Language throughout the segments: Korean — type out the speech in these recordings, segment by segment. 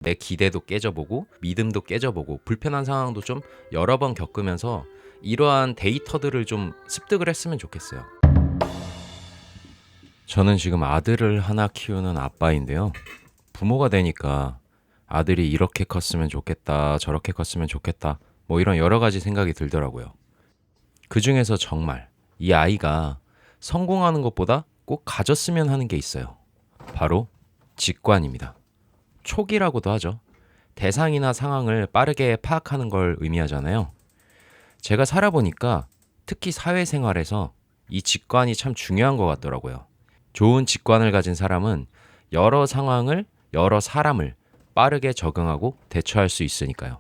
내 기대도 깨져보고 믿음도 깨져보고 불편한 상황도 좀 여러 번 겪으면서 이러한 데이터들을 좀 습득을 했으면 좋겠어요. 저는 지금 아들을 하나 키우는 아빠인데요. 부모가 되니까 아들이 이렇게 컸으면 좋겠다, 저렇게 컸으면 좋겠다, 뭐 이런 여러 가지 생각이 들더라고요. 그 중에서 정말 이 아이가 성공하는 것보다 꼭 가졌으면 하는 게 있어요. 바로 직관입니다. 촉이라고도 하죠. 대상이나 상황을 빠르게 파악하는 걸 의미하잖아요. 제가 살아보니까 특히 사회생활에서 이 직관이 참 중요한 것 같더라고요. 좋은 직관을 가진 사람은 여러 상황을, 여러 사람을 빠르게 적응하고 대처할 수 있으니까요.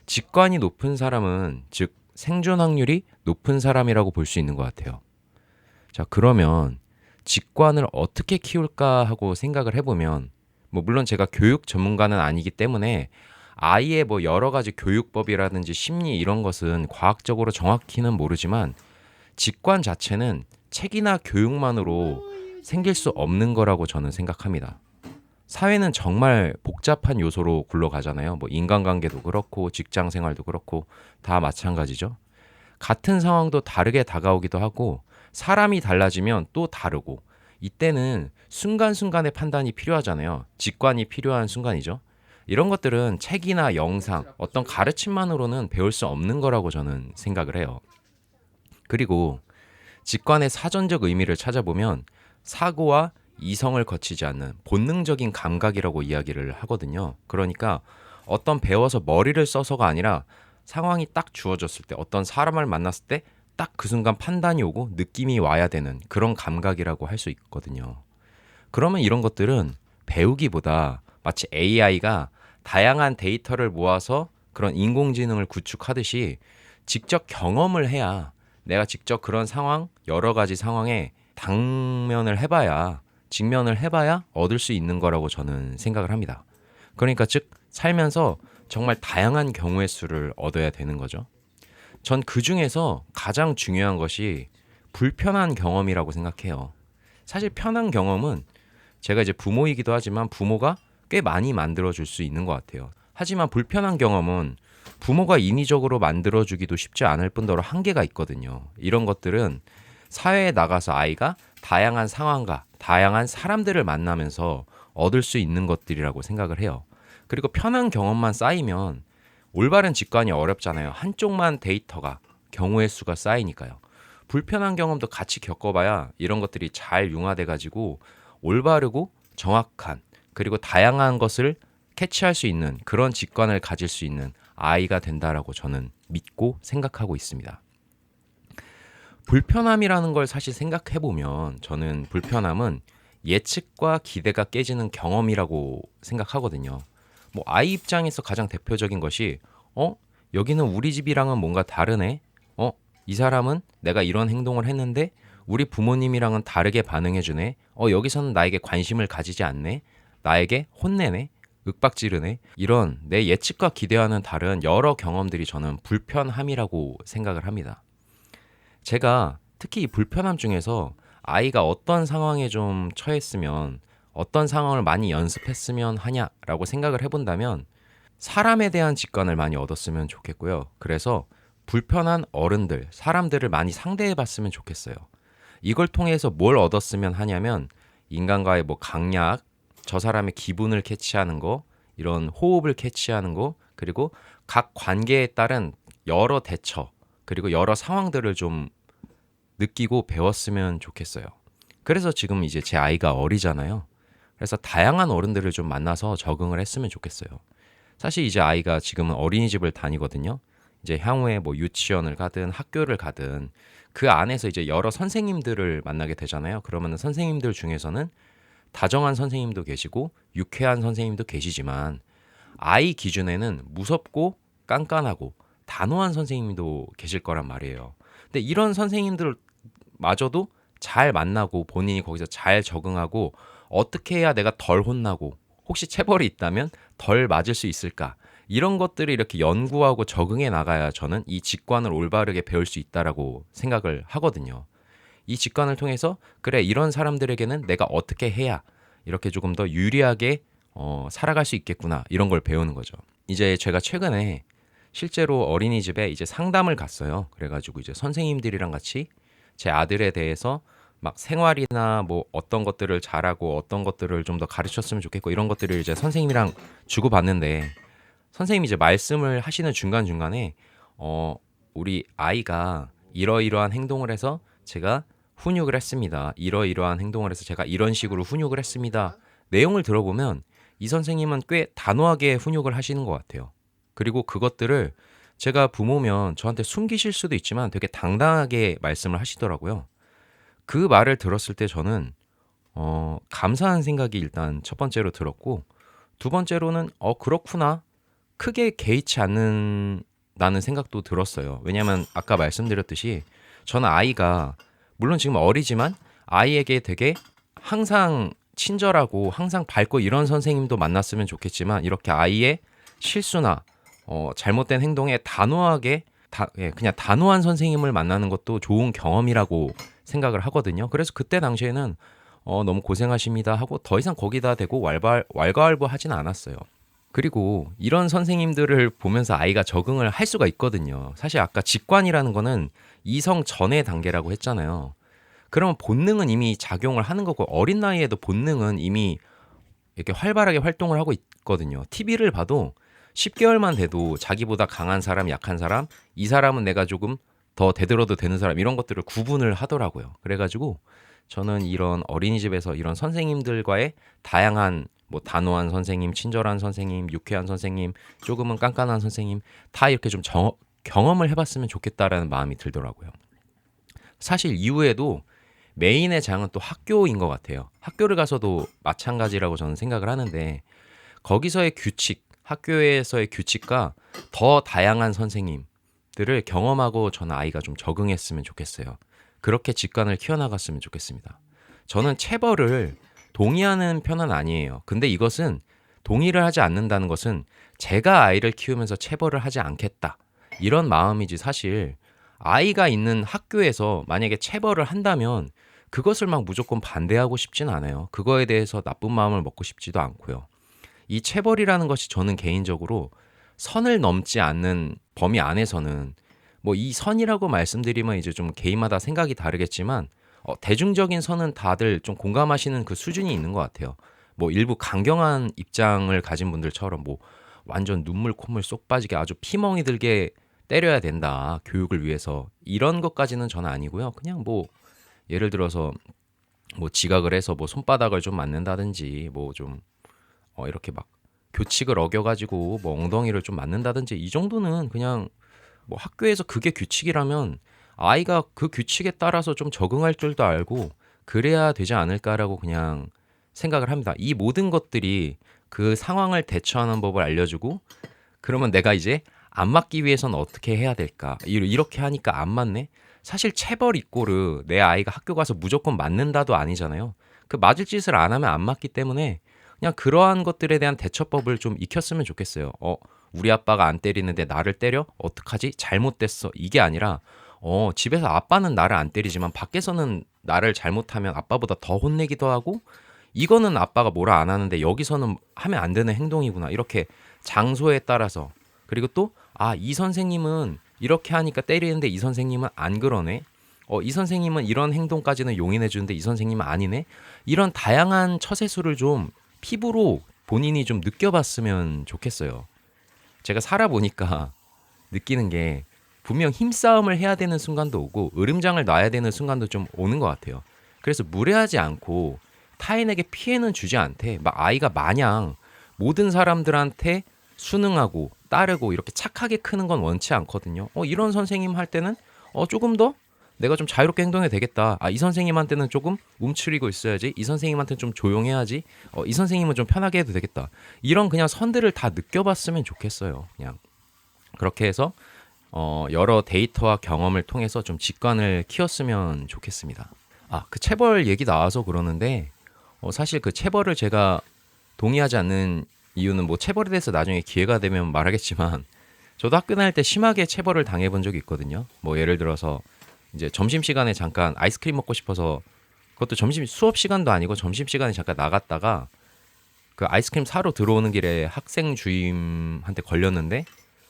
직관이 높은 사람은, 즉 생존 확률이 높은 사람이라고 볼 수 있는 것 같아요. 자, 그러면 직관을 어떻게 키울까 하고 생각을 해보면, 물론 제가 교육 전문가는 아니기 때문에 아이의 여러 가지 교육법이라든지 심리 이런 것은 과학적으로 정확히는 모르지만, 직관 자체는 책이나 교육만으로 생길 수 없는 거라고 저는 생각합니다. 사회는 정말 복잡한 요소로 굴러가잖아요. 인간관계도 그렇고 직장 생활도 그렇고 다 마찬가지죠. 같은 상황도 다르게 다가오기도 하고 사람이 달라지면 또 다르고, 이때는 순간순간의 판단이 필요하잖아요. 직관이 필요한 순간이죠. 이런 것들은 책이나 영상, 어떤 가르침만으로는 배울 수 없는 거라고 저는 생각을 해요. 그리고 직관의 사전적 의미를 찾아보면 사고와 이성을 거치지 않는 본능적인 감각이라고 이야기를 하거든요. 그러니까 어떤 배워서 머리를 써서가 아니라 상황이 딱 주어졌을 때, 어떤 사람을 만났을 때 딱 그 순간 판단이 오고 느낌이 와야 되는 그런 감각이라고 할 수 있거든요. 그러면 이런 것들은 배우기보다 마치 AI가 다양한 데이터를 모아서 그런 인공지능을 구축하듯이 직접 경험을 해야, 내가 직접 그런 상황, 여러 가지 상황에 당면을 해봐야, 직면을 해봐야 얻을 수 있는 거라고 저는 생각을 합니다. 그러니까 즉 살면서 정말 다양한 경우의 수를 얻어야 되는 거죠. 전 그 중에서 가장 중요한 것이 불편한 경험이라고 생각해요. 사실 편한 경험은, 제가 이제 부모이기도 하지만 부모가 꽤 많이 만들어줄 수 있는 것 같아요. 하지만 불편한 경험은 부모가 인위적으로 만들어주기도 쉽지 않을 뿐더러 한계가 있거든요. 이런 것들은 사회에 나가서 아이가 다양한 상황과 다양한 사람들을 만나면서 얻을 수 있는 것들이라고 생각을 해요. 그리고 편한 경험만 쌓이면 올바른 직관이 어렵잖아요. 한쪽만 데이터가, 경우의 수가 쌓이니까요. 불편한 경험도 같이 겪어봐야 이런 것들이 잘 융화돼 가지고 올바르고 정확한, 그리고 다양한 것을 캐치할 수 있는 그런 직관을 가질 수 있는 아이가 된다라고 저는 믿고 생각하고 있습니다. 불편함이라는 걸 사실 생각해보면, 저는 불편함은 예측과 기대가 깨지는 경험이라고 생각하거든요. 아이 입장에서 가장 대표적인 것이, 여기는 우리 집이랑은 뭔가 다르네. 이 사람은 내가 이런 행동을 했는데 우리 부모님이랑은 다르게 반응해주네. 여기서는 나에게 관심을 가지지 않네. 나에게 혼내네. 윽박지르네. 이런 내 예측과 기대와는 다른 여러 경험들이 저는 불편함이라고 생각을 합니다. 제가 특히 이 불편함 중에서 아이가 어떤 상황에 좀 처했으면, 어떤 상황을 많이 연습했으면 하냐라고 생각을 해본다면 사람에 대한 직관을 많이 얻었으면 좋겠고요. 그래서 불편한 어른들, 사람들을 많이 상대해봤으면 좋겠어요. 이걸 통해서 뭘 얻었으면 하냐면, 인간과의 강약, 저 사람의 기분을 캐치하는 거, 이런 호흡을 캐치하는 거, 그리고 각 관계에 따른 여러 대처, 그리고 여러 상황들을 좀 느끼고 배웠으면 좋겠어요. 그래서 지금 이제 제 아이가 어리잖아요. 그래서 다양한 어른들을 좀 만나서 적응을 했으면 좋겠어요. 사실 이제 아이가 지금은 어린이집을 다니거든요. 이제 향후에 유치원을 가든 학교를 가든 그 안에서 이제 여러 선생님들을 만나게 되잖아요. 그러면 선생님들 중에서는 다정한 선생님도 계시고 유쾌한 선생님도 계시지만, 아이 기준에는 무섭고 깐깐하고 단호한 선생님도 계실 거란 말이에요. 근데 이런 선생님들마저도 잘 만나고 본인이 거기서 잘 적응하고 어떻게 해야 내가 덜 혼나고 혹시 체벌이 있다면 덜 맞을 수 있을까, 이런 것들을 이렇게 연구하고 적응해 나가야 저는 이 직관을 올바르게 배울 수 있다라고 생각을 하거든요. 이 직관을 통해서 그래, 이런 사람들에게는 내가 어떻게 해야 이렇게 조금 더 유리하게 살아갈 수 있겠구나 이런 걸 배우는 거죠. 이제 제가 최근에 실제로 어린이집에 이제 상담을 갔어요. 그래가지고 이제 선생님들이랑 같이 제 아들에 대해서 막 생활이나 뭐 어떤 것들을 잘하고 어떤 것들을 좀 더 가르쳤으면 좋겠고 이런 것들을 이제 선생님이랑 주고받는데 선생님이 이제 말씀을 하시는 중간중간에 어, 우리 아이가 이러이러한 행동을 해서 제가 훈육을 했습니다. 이러이러한 행동을 해서 제가 이런 식으로 훈육을 했습니다. 내용을 들어보면 이 선생님은 꽤 단호하게 훈육을 하시는 것 같아요. 그리고 그것들을 제가 부모면 저한테 숨기실 수도 있지만 되게 당당하게 말씀을 하시더라고요. 그 말을 들었을 때 저는 감사한 생각이 일단 첫 번째로 들었고 두 번째로는 그렇구나. 크게 개의치 않는다는 생각도 들었어요. 왜냐하면 아까 말씀드렸듯이 저는 아이가 물론 지금 어리지만 아이에게 되게 항상 친절하고 항상 밝고 이런 선생님도 만났으면 좋겠지만 이렇게 아이의 실수나 잘못된 행동에 단호하게 그냥 단호한 선생님을 만나는 것도 좋은 경험이라고 생각을 하거든요. 그래서 그때 당시에는 너무 고생하십니다 하고 더 이상 거기다 대고 왈가왈부하진 않았어요. 그리고 이런 선생님들을 보면서 아이가 적응을 할 수가 있거든요. 사실 아까 직관이라는 거는 이성 전의 단계라고 했잖아요. 그러면 본능은 이미 작용을 하는 거고 어린 나이에도 본능은 이미 이렇게 활발하게 활동을 하고 있거든요. TV를 봐도 10개월만 돼도 자기보다 강한 사람, 약한 사람, 이 사람은 내가 조금 더 대들어도 되는 사람 이런 것들을 구분을 하더라고요. 그래가지고 저는 이런 어린이집에서 이런 선생님들과의 다양한 뭐 단호한 선생님, 친절한 선생님, 유쾌한 선생님, 조금은 깐깐한 선생님 다 이렇게 좀 경험을 해봤으면 좋겠다라는 마음이 들더라고요. 사실 이후에도 메인의 장은 또 학교인 것 같아요. 학교를 가서도 마찬가지라고 저는 생각을 하는데 거기서의 규칙, 학교에서의 규칙과 더 다양한 선생님들을 경험하고 저는 아이가 좀 적응했으면 좋겠어요. 그렇게 직관을 키워나갔으면 좋겠습니다. 저는 체벌을 동의하는 편은 아니에요. 근데 이것은 동의를 하지 않는다는 것은 제가 아이를 키우면서 체벌을 하지 않겠다. 이런 마음이지 사실 아이가 있는 학교에서 만약에 체벌을 한다면 그것을 막 무조건 반대하고 싶진 않아요. 그거에 대해서 나쁜 마음을 먹고 싶지도 않고요. 이 체벌이라는 것이 저는 개인적으로 선을 넘지 않는 범위 안에서는 뭐 이 선이라고 말씀드리면 이제 좀 개인마다 생각이 다르겠지만 대중적인 선은 다들 좀 공감하시는 그 수준이 있는 것 같아요. 뭐 일부 강경한 입장을 가진 분들처럼 뭐 완전 눈물 콧물 쏙 빠지게 아주 피멍이 들게 때려야 된다. 교육을 위해서. 이런 것까지는 저는 아니고요. 그냥 뭐 예를 들어서 뭐 지각을 해서 뭐 손바닥을 좀 맞는다든지 뭐 좀 이렇게 막 교칙을 어겨가지고 뭐 엉덩이를 좀 맞는다든지 이 정도는 그냥 뭐 학교에서 그게 규칙이라면 아이가 그 규칙에 따라서 좀 적응할 줄도 알고 그래야 되지 않을까라고 그냥 생각을 합니다. 이 모든 것들이 그 상황을 대처하는 법을 알려주고 그러면 내가 이제 안 맞기 위해서는 어떻게 해야 될까? 이렇게 하니까 안 맞네? 사실 체벌 이꼬르 내 아이가 학교 가서 무조건 맞는다도 아니잖아요. 그 맞을 짓을 안 하면 안 맞기 때문에 그냥 그러한 것들에 대한 대처법을 좀 익혔으면 좋겠어요. 우리 아빠가 안 때리는데 나를 때려? 어떡하지? 잘못됐어. 이게 아니라 집에서 아빠는 나를 안 때리지만 밖에서는 나를 잘못하면 아빠보다 더 혼내기도 하고 이거는 아빠가 뭐라 안 하는데 여기서는 하면 안 되는 행동이구나. 이렇게 장소에 따라서 그리고 또 이 선생님은 이렇게 하니까 때리는데 이 선생님은 안 그러네. 이 선생님은 이런 행동까지는 용인해 주는데 이 선생님은 아니네. 이런 다양한 처세술을 좀 피부로 본인이 좀 느껴봤으면 좋겠어요. 제가 살아보니까 느끼는 게 분명 힘싸움을 해야 되는 순간도 오고 으름장을 놔야 되는 순간도 좀 오는 것 같아요. 그래서 무례하지 않고 타인에게 피해는 주지 않되 막 아이가 마냥 모든 사람들한테 순응하고 따르고 이렇게 착하게 크는 건 원치 않거든요. 이런 선생님 할 때는 조금 더 내가 좀 자유롭게 행동해도 되겠다. 이 선생님한테는 조금 움츠리고 있어야지. 이 선생님한테는 좀 조용해야지. 이 선생님은 좀 편하게 해도 되겠다. 이런 그냥 선들을 다 느껴봤으면 좋겠어요. 그냥 그렇게 해서 여러 데이터와 경험을 통해서 좀 직관을 키웠으면 좋겠습니다. 그 체벌 얘기 나와서 그러는데 사실 그 체벌을 제가 동의하지 않는 이유는 뭐 체벌에 대해서 나중에 기회가 되면 말하겠지만 저도 학교 다닐 때 심하게 체벌을 당해본 적이 있거든요. 뭐 예를 들어서 이제 점심시간에 잠깐 아이스크림 먹고 싶어서 그것도 점심 수업 시간도 아니고 점심시간에 잠깐 나갔다가 그 아이스크림 사러 들어오는 길에 학생 주임한테 걸렸는데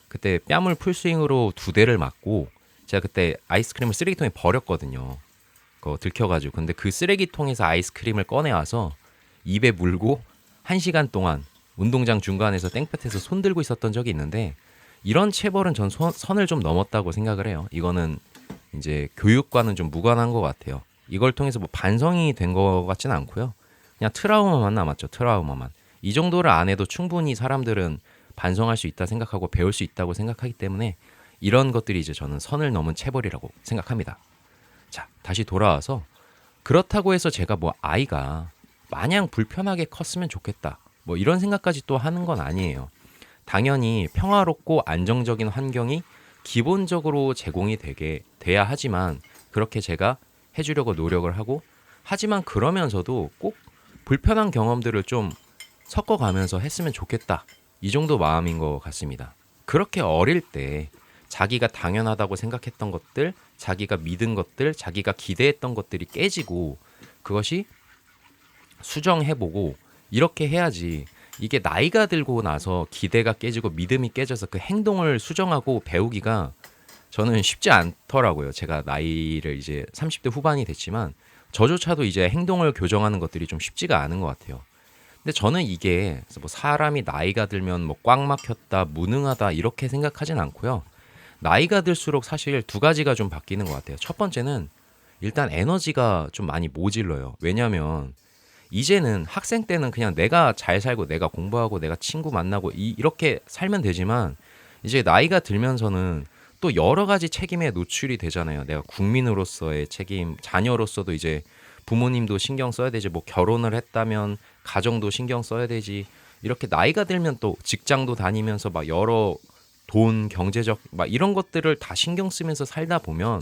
그때 뺨을 풀스윙으로 2대를 맞고 제가 그때 아이스크림을 쓰레기통에 버렸거든요. 그거 들켜가지고. 근데 그 쓰레기통에서 아이스크림을 꺼내와서 입에 물고 1시간 동안 운동장 중간에서 땡볕에서 손 들고 있었던 적이 있는데 이런 체벌은 전 선을 좀 넘었다고 생각을 해요. 이거는 이제 교육과는 좀 무관한 것 같아요. 이걸 통해서 뭐 반성이 된 것 같지는 않고요. 그냥 트라우마만 남았죠. 트라우마만. 이 정도를 안 해도 충분히 사람들은 반성할 수 있다 생각하고 배울 수 있다고 생각하기 때문에 이런 것들이 이제 저는 선을 넘은 체벌이라고 생각합니다. 자, 다시 돌아와서 그렇다고 해서 제가 뭐 아이가 마냥 불편하게 컸으면 좋겠다. 뭐 이런 생각까지 또 하는 건 아니에요. 당연히 평화롭고 안정적인 환경이 기본적으로 제공이 되게 돼야 하지만 그렇게 제가 해주려고 노력을 하고 하지만 그러면서도 꼭 불편한 경험들을 좀 섞어가면서 했으면 좋겠다. 이 정도 마음인 것 같습니다. 그렇게 어릴 때 자기가 당연하다고 생각했던 것들, 자기가 믿은 것들, 자기가 기대했던 것들이 깨지고 그것이 수정해보고 이렇게 해야지 이게 나이가 들고 나서 기대가 깨지고 믿음이 깨져서 그 행동을 수정하고 배우기가 저는 쉽지 않더라고요. 제가 나이를 이제 30대 후반이 됐지만 저조차도 이제 행동을 교정하는 것들이 좀 쉽지가 않은 것 같아요. 근데 저는 이게 뭐 사람이 나이가 들면 뭐 꽉 막혔다, 무능하다 이렇게 생각하진 않고요. 나이가 들수록 사실 2가지가 좀 바뀌는 것 같아요. 첫 번째는 일단 에너지가 좀 많이 모질러요. 왜냐하면 이제는 학생 때는 그냥 내가 잘 살고 내가 공부하고 내가 친구 만나고 이렇게 살면 되지만 이제 나이가 들면서는 또 여러 가지 책임에 노출이 되잖아요. 내가 국민으로서의 책임, 자녀로서도 이제 부모님도 신경 써야 되지, 뭐 결혼을 했다면 가정도 신경 써야 되지. 이렇게 나이가 들면 또 직장도 다니면서 막 여러 돈, 경제적 막 이런 것들을 다 신경 쓰면서 살다 보면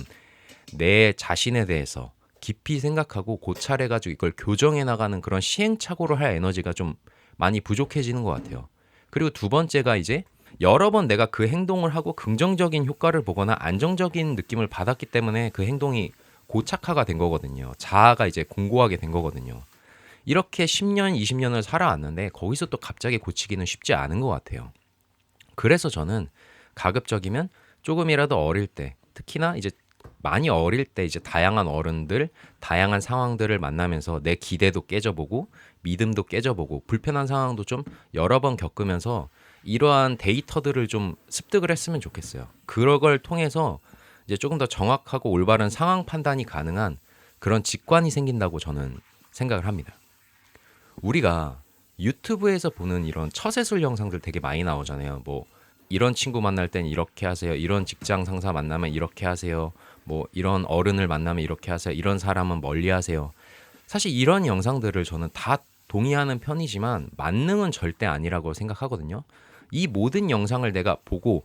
내 자신에 대해서 깊이 생각하고 고찰해가지고 이걸 교정해 나가는 그런 시행착오를 할 에너지가 좀 많이 부족해지는 것 같아요. 그리고 2번째가 이제 여러 번 내가 그 행동을 하고 긍정적인 효과를 보거나 안정적인 느낌을 받았기 때문에 그 행동이 고착화가 된 거거든요. 자아가 이제 공고하게 된 거거든요. 이렇게 10년, 20년을 살아왔는데 거기서 또 갑자기 고치기는 쉽지 않은 것 같아요. 그래서 저는 가급적이면 조금이라도 어릴 때, 특히나 이제 많이 어릴 때 이제 다양한 어른들, 다양한 상황들을 만나면서 내 기대도 깨져보고 믿음도 깨져보고 불편한 상황도 좀 여러 번 겪으면서 이러한 데이터들을 좀 습득을 했으면 좋겠어요. 그런 걸 통해서 이제 조금 더 정확하고 올바른 상황 판단이 가능한 그런 직관이 생긴다고 저는 생각을 합니다. 우리가 유튜브에서 보는 이런 처세술 영상들 되게 많이 나오잖아요. 뭐 이런 친구 만날 땐 이렇게 하세요. 이런 직장 상사 만나면 이렇게 하세요. 뭐 이런 어른을 만나면 이렇게 하세요. 이런 사람은 멀리 하세요. 사실 이런 영상들을 저는 다 동의하는 편이지만 만능은 절대 아니라고 생각하거든요. 이 모든 영상을 내가 보고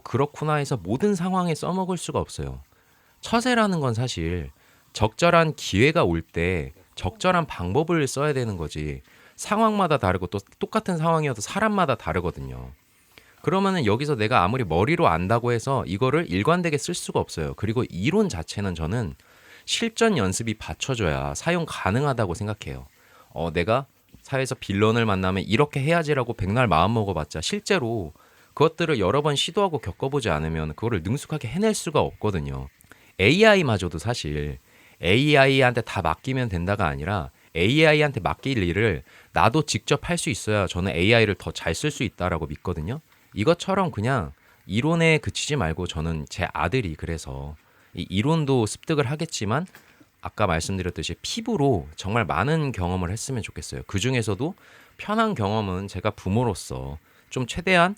그렇구나 해서 모든 상황에 써먹을 수가 없어요. 처세라는 건 사실 적절한 기회가 올 때 적절한 방법을 써야 되는 거지. 상황마다 다르고 또 똑같은 상황이어도 사람마다 다르거든요. 그러면은 여기서 내가 아무리 머리로 안다고 해서 이거를 일관되게 쓸 수가 없어요. 그리고 이론 자체는 저는 실전 연습이 받쳐줘야 사용 가능하다고 생각해요. 내가 사회에서 빌런을 만나면 이렇게 해야지라고 백날 마음 먹어봤자 실제로 그것들을 여러 번 시도하고 겪어보지 않으면 그거를 능숙하게 해낼 수가 없거든요. AI마저도 사실 AI한테 다 맡기면 된다가 아니라 AI한테 맡길 일을 나도 직접 할 수 있어야 저는 AI를 더 잘 쓸 수 있다라고 믿거든요. 이것처럼 그냥 이론에 그치지 말고 저는 제 아들이 그래서 이 이론도 습득을 하겠지만 아까 말씀드렸듯이 피부로 정말 많은 경험을 했으면 좋겠어요. 그 중에서도 편한 경험은 제가 부모로서 좀 최대한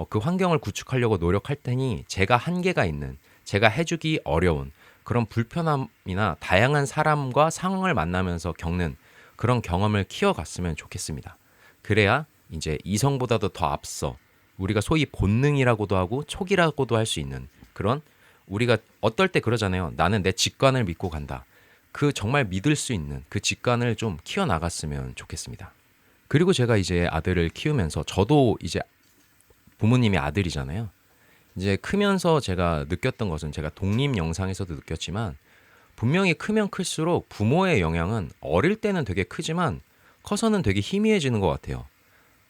그 환경을 구축하려고 노력할 테니 제가 한계가 있는, 제가 해주기 어려운 그런 불편함이나 다양한 사람과 상황을 만나면서 겪는 그런 경험을 키워갔으면 좋겠습니다. 그래야 이제 이성보다도 더 앞서 우리가 소위 본능이라고도 하고 촉이라고도 할 수 있는 그런, 우리가 어떨 때 그러잖아요. 나는 내 직관을 믿고 간다. 그 정말 믿을 수 있는 그 직관을 좀 키워나갔으면 좋겠습니다. 그리고 제가 이제 아들을 키우면서 저도 이제 부모님의 아들이잖아요. 이제 크면서 제가 느꼈던 것은 제가 독립 영상에서도 느꼈지만 분명히 크면 클수록 부모의 영향은 어릴 때는 되게 크지만 커서는 되게 희미해지는 것 같아요.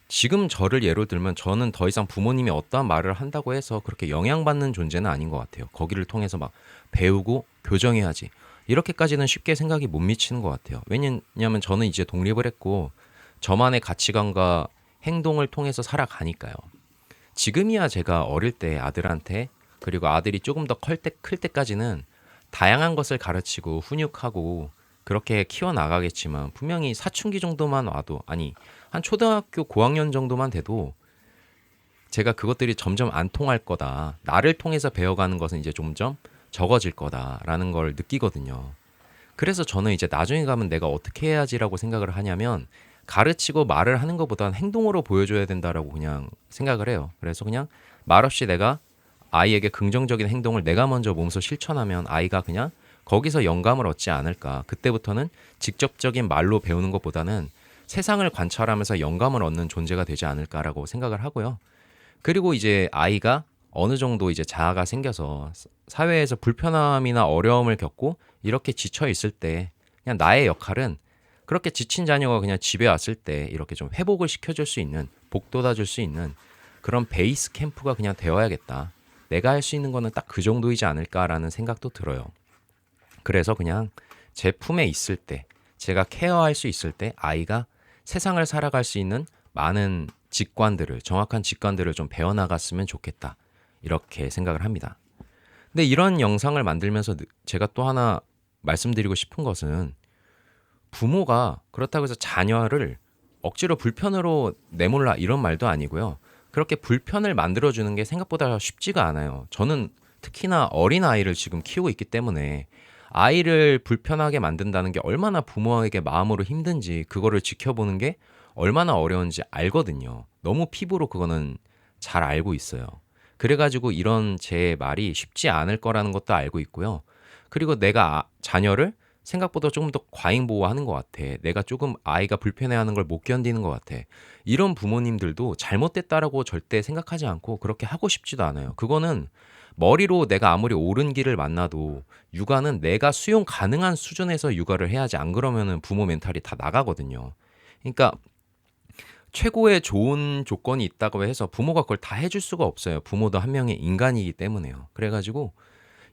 지금 저를 예로 들면 저는 더 이상 부모님이 어떠한 말을 한다고 해서 그렇게 영향받는 존재는 아닌 것 같아요. 거기를 통해서 막 배우고 교정해야지. 이렇게까지는 쉽게 생각이 못 미치는 것 같아요. 왜냐면 저는 이제 독립을 했고 저만의 가치관과 행동을 통해서 살아가니까요. 지금이야 제가 어릴 때 아들한테 그리고 아들이 조금 더 클 때까지는 다양한 것을 가르치고 훈육하고 그렇게 키워나가겠지만 분명히 사춘기 정도만 와도 아니 한 초등학교 고학년 정도만 돼도 제가 그것들이 점점 안 통할 거다. 나를 통해서 배워가는 것은 이제 점점 적어질 거다라는 걸 느끼거든요. 그래서 저는 이제 나중에 가면 내가 어떻게 해야지라고 생각을 하냐면 가르치고 말을 하는 것보다는 행동으로 보여줘야 된다라고 그냥 생각을 해요. 그래서 그냥 말없이 내가 아이에게 긍정적인 행동을 내가 먼저 몸소 실천하면 아이가 그냥 거기서 영감을 얻지 않을까. 그때부터는 직접적인 말로 배우는 것보다는 세상을 관찰하면서 영감을 얻는 존재가 되지 않을까라고 생각을 하고요. 그리고 이제 아이가 어느 정도 이제 자아가 생겨서 사회에서 불편함이나 어려움을 겪고 이렇게 지쳐 있을 때 그냥 나의 역할은 그렇게 지친 자녀가 그냥 집에 왔을 때 이렇게 좀 회복을 시켜줄 수 있는 복돋아줄 수 있는 그런 베이스 캠프가 그냥 되어야겠다. 내가 할 수 있는 거는 딱 그 정도이지 않을까라는 생각도 들어요. 그래서 그냥 제 품에 있을 때 제가 케어할 수 있을 때 아이가 세상을 살아갈 수 있는 많은 직관들을 정확한 직관들을 좀 배워나갔으면 좋겠다. 이렇게 생각을 합니다. 근데 이런 영상을 만들면서 제가 또 하나 말씀드리고 싶은 것은 부모가 그렇다고 해서 자녀를 억지로 불편으로 내몰라 이런 말도 아니고요. 그렇게 불편을 만들어주는 게 생각보다 쉽지가 않아요. 저는 특히나 어린 아이를 지금 키우고 있기 때문에 아이를 불편하게 만든다는 게 얼마나 부모에게 마음으로 힘든지 그거를 지켜보는 게 얼마나 어려운지 알거든요. 너무 피부로 그거는 잘 알고 있어요. 그래가지고 이런 제 말이 쉽지 않을 거라는 것도 알고 있고요. 그리고 내가 자녀를 생각보다 조금 더 과잉 보호하는 것 같아. 내가 조금 아이가 불편해하는 걸 못 견디는 것 같아. 이런 부모님들도 잘못됐다라고 절대 생각하지 않고 그렇게 하고 싶지도 않아요. 그거는 머리로 내가 아무리 옳은 길을 만나도 육아는 내가 수용 가능한 수준에서 육아를 해야지 안 그러면은 부모 멘탈이 다 나가거든요. 그러니까 최고의 좋은 조건이 있다고 해서 부모가 그걸 다 해줄 수가 없어요. 부모도 한 명의 인간이기 때문에요. 그래가지고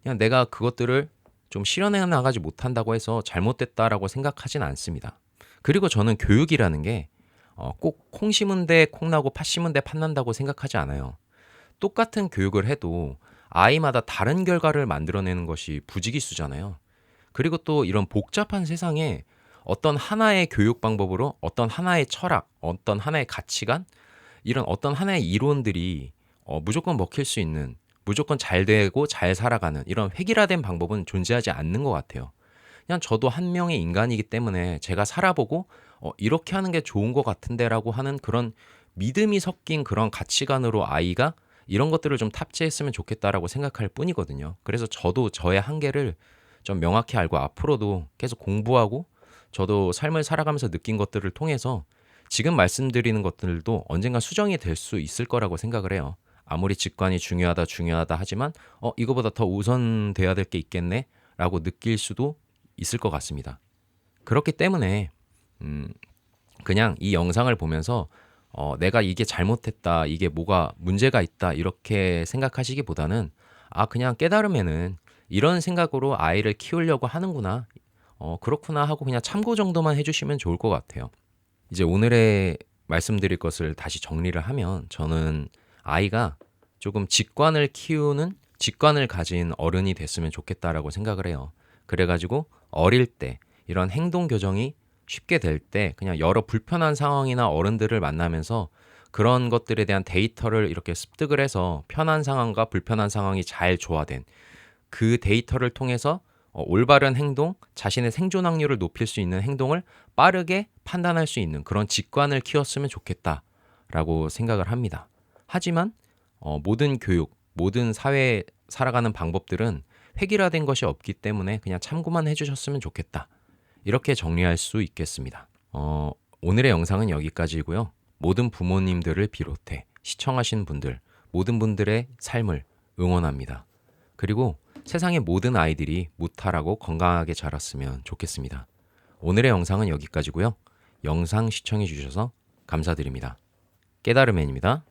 그냥 내가 그것들을 좀 실현해 나가지 못한다고 해서 잘못됐다라고 생각하진 않습니다. 그리고 저는 교육이라는 게 꼭 콩 심은 데 콩 나고 팥 심은 데 팥 난다고 생각하지 않아요. 똑같은 교육을 해도 아이마다 다른 결과를 만들어내는 것이 부지기수잖아요. 그리고 또 이런 복잡한 세상에 어떤 하나의 교육 방법으로 어떤 하나의 철학, 어떤 하나의 가치관, 이런 어떤 하나의 이론들이 무조건 먹힐 수 있는, 무조건 잘 되고 잘 살아가는 이런 획일화된 방법은 존재하지 않는 것 같아요. 그냥 저도 한 명의 인간이기 때문에 제가 살아보고 이렇게 하는 게 좋은 것 같은데라고 하는 그런 믿음이 섞인 그런 가치관으로 아이가 이런 것들을 좀 탑재했으면 좋겠다라고 생각할 뿐이거든요. 그래서 저도 저의 한계를 좀 명확히 알고 앞으로도 계속 공부하고 저도 삶을 살아가면서 느낀 것들을 통해서 지금 말씀드리는 것들도 언젠가 수정이 될 수 있을 거라고 생각을 해요. 아무리 직관이 중요하다 하지만 이거보다 더 우선돼야 될 게 있겠네 라고 느낄 수도 있을 것 같습니다. 그렇기 때문에 그냥 이 영상을 보면서 내가 이게 잘못했다, 이게 뭐가 문제가 있다 이렇게 생각하시기보다는 그냥 깨달음에는 이런 생각으로 아이를 키우려고 하는구나, 그렇구나 하고 그냥 참고 정도만 해주시면 좋을 것 같아요. 이제 오늘의 말씀드릴 것을 다시 정리를 하면 저는 아이가 조금 직관을 가진 어른이 됐으면 좋겠다라고 생각을 해요. 그래가지고 어릴 때 이런 행동 교정이 쉽게 될 때 그냥 여러 불편한 상황이나 어른들을 만나면서 그런 것들에 대한 데이터를 이렇게 습득을 해서 편한 상황과 불편한 상황이 잘 조화된 그 데이터를 통해서 올바른 행동, 자신의 생존 확률을 높일 수 있는 행동을 빠르게 판단할 수 있는 그런 직관을 키웠으면 좋겠다라고 생각을 합니다. 하지만 모든 교육, 모든 사회에 살아가는 방법들은 획일화된 것이 없기 때문에 그냥 참고만 해주셨으면 좋겠다. 이렇게 정리할 수 있겠습니다. 오늘의 영상은 여기까지고요. 모든 부모님들을 비롯해 시청하신 분들, 모든 분들의 삶을 응원합니다. 그리고 세상의 모든 아이들이 무탈하고 건강하게 자랐으면 좋겠습니다. 오늘의 영상은 여기까지고요. 영상 시청해 주셔서 감사드립니다. 깨달음맨입니다.